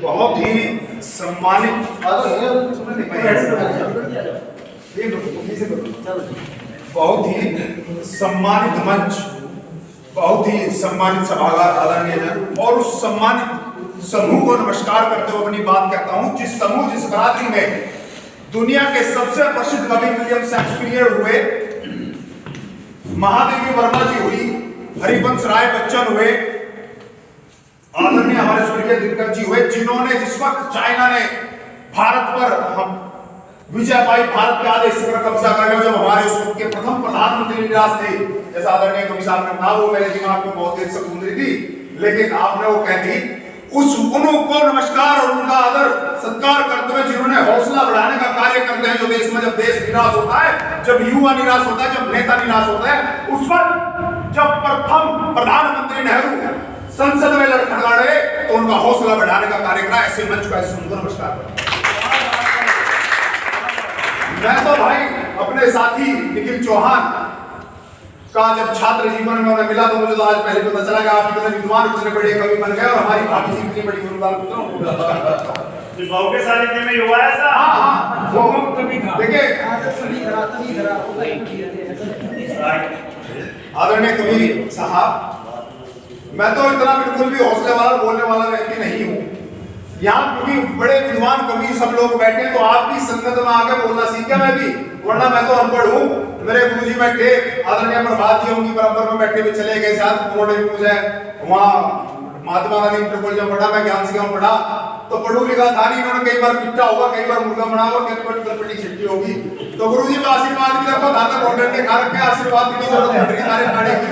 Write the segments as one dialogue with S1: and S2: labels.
S1: बहुत ही सम्मानित मंच, बहुत ही सम्मानित सभागार आदरणीय जन, और उस सम्मानित समूह को नमस्कार करते हुए अपनी बात कहता हूं। जिस बरादरी में दुनिया के सबसे प्रसिद्ध कवि विलियम शेक्सपियर हुए, महादेवी वर्मा जी हुई, हरिवंश राय बच्चन हुए, आदरणीय हमारे स्वर्गीय दिनकर जी हुए, जिन्होंने जिस वक्त चाइना ने भारत पर विजय पाई, भारत के आधे हिस्से पर कब्जा कर लिया, जब हमारे उस वक्त के प्रथम प्रधानमंत्री निराश थे, जैसा आदरणीय कवि साहब ने कहा, वो मेरे दिमाग में बहुत देर से घूम रही थी, लेकिन आपने वो कह दी। उनको नमस्कार और उनका आदर सत्कार करते हुए, जिन्होंने हौसला बढ़ाने का कार्य करते हैं। जो देश में जब देश निराश होता है, जब युवा निराश होता है, जब नेता निराश होता है, उस वक्त जब प्रथम प्रधानमंत्री नेहरू संसद में लड़खड़ाए तो उनका हौसला बढ़ाने का कार्य करा। ऐसे मंच का सुनकर नमस्कार। मैं तो भाई अपने साथी निखिल चौहान का जब छात्र जीवन में उन्हें मिला तो मुझे तो आज पहले पता चला कि आप इतने विद्वान, इतने बड़े कवि बन गए, और हमारी भाभी जी इतनी बड़ी गुरुदान
S2: के सानिध्य में युवा है ऐसा।
S1: देखिए आदरणीय कवि साहब, मैं तो इतना बिल्कुल भी हौसले वाला बोलने वाला व्यक्ति नहीं हूँ। यहाँ क्योंकि बड़े विद्वान कवि सब लोग बैठे, तो आपकी संगत में आके बोलना सीख गया मैं भी, वरना मैं तो अनपढ़ हूँ। मेरे गुरुजी बैठे, आदरणीय प्रभात जी उनकी बराबर में बैठे हुए चले गए साथ, उन्होंने भी मुझे वहाँ महात्मा गांधी इंटर कॉलेज में पढ़ा, मैं ज्ञान से पढ़ा, तो पढ़ू लिखा था नहीं। उन्होंने कई बार पिट्टा होगा, कई बार मुर्गा बना होगा, कई बार करपटी छिट्टी होगी, तो गुरुजी का आशीर्वाद भी रखो, धाता बॉर्डर के खा रखे, आशीर्वाद की जरूरत पड़ रही सारे खाने की।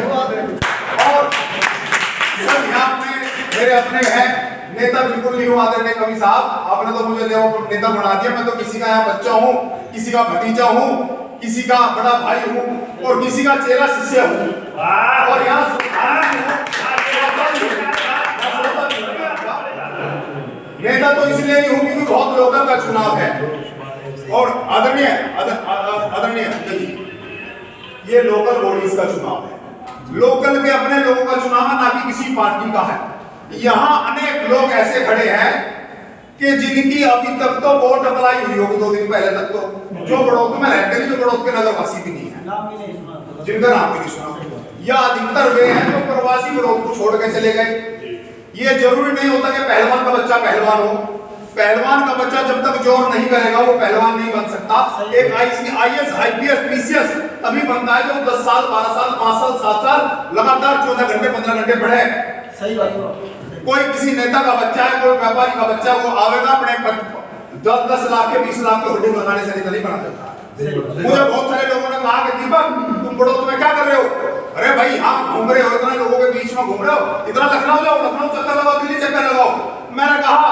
S1: और यहाँ में मेरे अपने हैं, नेता बिल्कुल नहीं हूँ आदरणीय कवि साहब, आपने तो मुझे नेता बना दिया। मैं तो किसी का यहाँ बच्चा हूँ, किसी का भतीजा हूँ, किसी का बड़ा भाई हूँ, और किसी का चेला शिष्य हूँ। और यहाँ नेता तो इसलिए नहीं हूँ क्योंकि बहुत लोकल का चुनाव है। और आदरणीय ये लोकल बॉडीज का चुनाव है, लोकल के अपने लोगों का चुनाव है, ना कि किसी पार्टी का है। यहाँ अनेक लोग ऐसे खड़े हैं कि जिनकी अभी तक तो वोट अप्लाई हुई होगी 2 दिन पहले तक, तो जो बड़ौत में रहते हैं, जो बड़ौत के नगरवासी भी नहीं है, जिनका नाम भी नहीं सुना, या अधिकतर वे हैं जो प्रवासी बड़ौत को छोड़ के चले गए। ये जरूरी नहीं होता कि पहलवान का बच्चा पहलवान हो, पहलवान का बच्चा जब तक जोर नहीं करेगा वो पहलवान नहीं बन सकता। एक IAS, IPS, PCS तभी बनता है जो 10 साल, 12 साल, 5 साल, 7 साल लगातार 14 घंटे 15 घंटे पढ़े।
S3: सही बात है।
S1: कोई किसी नेता का बच्चा है, कोई व्यापारी का बच्चा, वो आवेगा अपने 10 लाख के 20 लाख के होर्डिंग लगाने से नहीं बना सकता। मुझे बहुत सारे लोगों ने कहा कि दीपक तुम बड़ौत में क्या कर रहे हो? अरे भाई हाँ घूम रहे हो, इतने लोगों के बीच में घूम रहे हो, इतना लखनऊ जाओ, लखनऊ चक्कर लगाओ, दिल्ली चक्कर लगाओ। मैंने कहा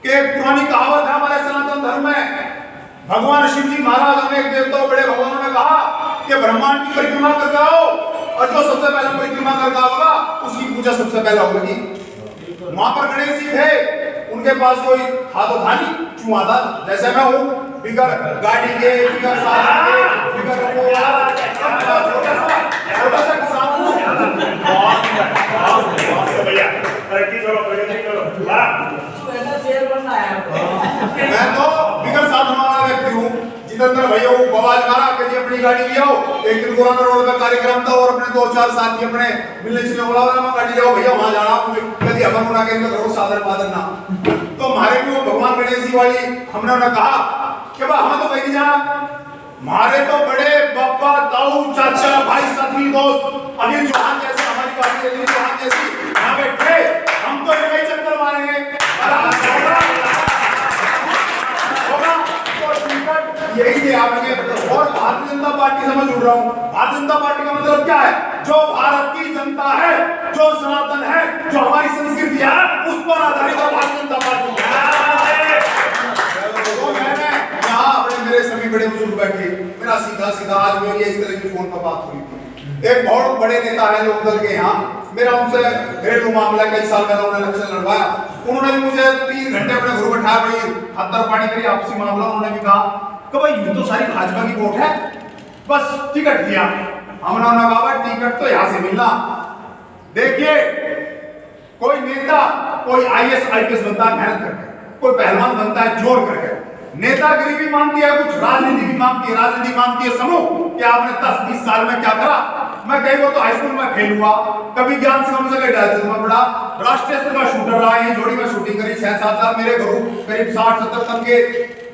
S1: कि पुरानी कहावत है हमारे सनातन धर्म में, भगवान शिव जी महाराज अनेक देवताओं बड़े भगवानों ने कहा कि ब्रह्मांड की परिक्रमा करके आओ, और जो सबसे पहले परिक्रमा करता होगा उसकी पूजा सबसे पहले होगी। वहां पर गणेश जी थे, उनके पास कोई हाथ था नहीं, चुआ था, जैसे मैं हूँ, बिगर गाड़ी के, बिगर साधन के, बिगर छोटा सा किसान हूँ। मैं तो बिगर साधन वाला व्यक्ति हूँ। जितेंद्र भैया वो बवाल मारा कि जी अपनी गाड़ी ले आओ, एक दिन गोराना रोड का कार्यक्रम था, और अपने 2-4 साथी अपने मिलने चले, बोला मैं गाड़ी ले आओ भैया, वहां जाना मुझे कभी हमन बना के घरों साधन पादन ना। तो हमारे भी वो भगवान गणेश जी वाली हमने उन्हें कहा कि भाई हमें तो कहीं जाना, हमारे तो बड़े बापा, ताऊ, चाचा, भाई, साथी, दोस्त अनिल चौहान जैसे, हमारी पार्टी अनिल चौहान जैसी यहाँ बैठे, हम तो ये चक्कर मारेंगे, यही है आपके। और भारतीय जनता पार्टी से मैं जुड़ रहा हूँ। भारतीय जनता पार्टी का मतलब क्या है? जो भारत की जनता है, जो सनातन है, जो हमारी संस्कृति है, उस पर आधारित भारतीय जनता पार्टी है। तो मैंने यहाँ अपने मेरे सभी बड़े बुजुर्ग बैठे, मेरा सीधा आज मेरी इस तरह की फोन पर बात हुई। एक बहुत बड़े नेता है लोकदल के यहाँ, मेरा उनसे घरेलू मामला कई साल पहले उन्होंने इलेक्शन लड़वाया, उन्होंने मुझे 3 घंटे अपने घर बैठा, बड़ी हत्तर पानी करी आपसी मामला। उन्होंने भी कहा कि भाई ये तो सारी भाजपा की वोट है, बस टिकट दिया। हमने कहा टिकट तो यहाँ से मिलना। देखिए कोई नेता, कोई आईएएस आईपीएस बनता है मेहनत करके, कोई पहलवान बनता है जोर करके। नेतागिरी भी मांगती है, कुछ राजनीति भी मांगती है। राजनीति मांगती है समूह कि आपने 10-20 साल में क्या करा। मैं कई बार तो हाई स्कूल में फेल हुआ, कभी ज्ञान से कम से कहीं में पड़ा, राष्ट्रीय स्तर का शूटर रहा है, जोड़ी में शूटिंग करी 6-7 साल। मेरे घरों करीब 60-70 टन के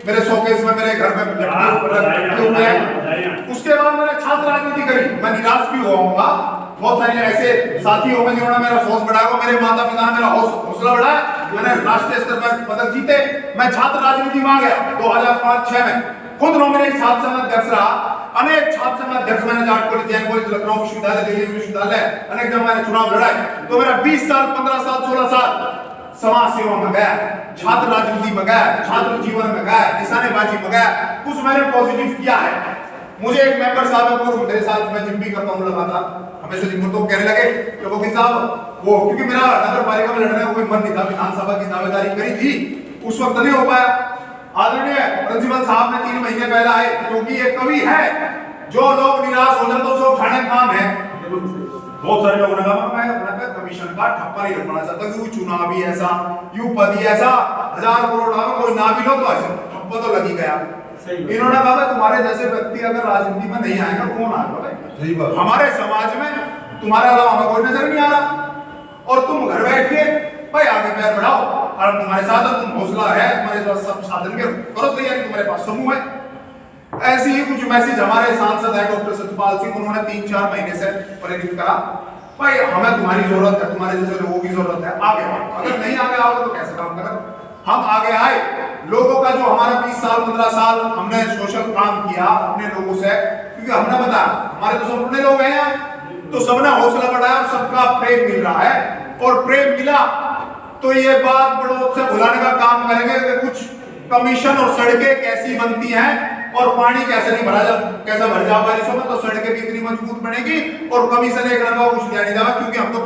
S1: मेरे शोकेस में मेरे घर में रखे हुए हैं। उसके बाद मैंने छात्र राजनीति करी। मैं निराश भी हुआ, बहुत सारे ऐसे साथी होंगे जिन्होंने मेरा हौसला बढ़ाया, मेरे माता पिता ने मेरा हौसला बढ़ाया, मैंने राष्ट्रीय स्तर पर पदक जीते। मैं छात्र राजनीति में आ गया 2005-6 में, खुद नॉमिनेट छात्र संघ अध्यक्ष रहा। अनेक छात्र संघ अध्यक्ष मैंने जाट कॉलेज, जैन कॉलेज, लखनऊ विश्वविद्यालय, दिल्ली विश्वविद्यालय, अनेक जगह मैंने चुनाव लड़ाए। तो मेरा 20 साल, 15 साल, 16 साल समाज सेवा में गया, छात्र राजनीति में गया, छात्र जीवन में गया, निशानेबाजी में गया, कुछ मैंने पॉजिटिव किया है। मुझे एक मेंबर साहब है, वो मेरे साथ मैं जिम भी करता हूँ लगातार, हमेशा जिम तो कहने लगे कि वकील साहब वो, क्योंकि मेरा नगर पालिका में लड़ने का कोई मन नहीं था, विधानसभा की दावेदारी करी थी, उस वक्त नहीं हो पाया। आदरणीय प्रिंसिपल साहब ने 3 महीने पहले आए, क्योंकि ये कवि है, जो लोग निराश हो जाते उसको उठाने का काम है। बहुत सारे लोगों ने कहा मैं कमीशन का ठप्पा नहीं रखना चाहता, क्योंकि चुनाव ही ऐसा, यू पद ही ऐसा, 1000 करोड़ का कोई ना भी लो तो ऐसा ठप्पा तो लगी गया। इन्होंने कहा तुम्हारे जैसे व्यक्ति अगर राजनीति में नहीं आएगा कौन आएगा भाई, हमारे समाज में तुम्हारे अलावा हमें कोई नजर नहीं आ रहा, और तुम घर बैठ के भाई आगे पैर बढ़ाओ, और तुम्हारे साथ तुम हौसला है, तुम्हारे पास सब साधन के करो तैयारी, तुम्हारे पास समूह है। ऐसी ही कुछ मैसेज हमारे सांसद है डॉक्टर सतपाल सिंह, उन्होंने 3-4 महीने से प्रेरित करा, भाई हमें तुम्हारी जरूरत है, तुम्हारे जैसे लोगों की जरूरत है, आगे आओ। अगर नहीं आगे आओगे तो कैसे काम करें। हम आगे आए, लोगों का जो हमारा 20 साल 15 साल हमने सोशल काम किया अपने लोगों से, क्योंकि हमने बताया हमारे तो सब अपने लोग हैं, तो सबने हौसला बढ़ाया और सबका प्रेम मिल रहा है, और प्रेम मिला तो ये बात बड़ों से भुलाने का काम करेंगे कि कुछ कमीशन और सड़कें कैसी बनती हैं और पानी कैसे नहीं भरा जा, कैसा भर जा बारिशों में, तो सड़कें भी इतनी मजबूत बनेगी और कमीशन एक लगा कुछ दिया नहीं जाएगा, क्योंकि हम तो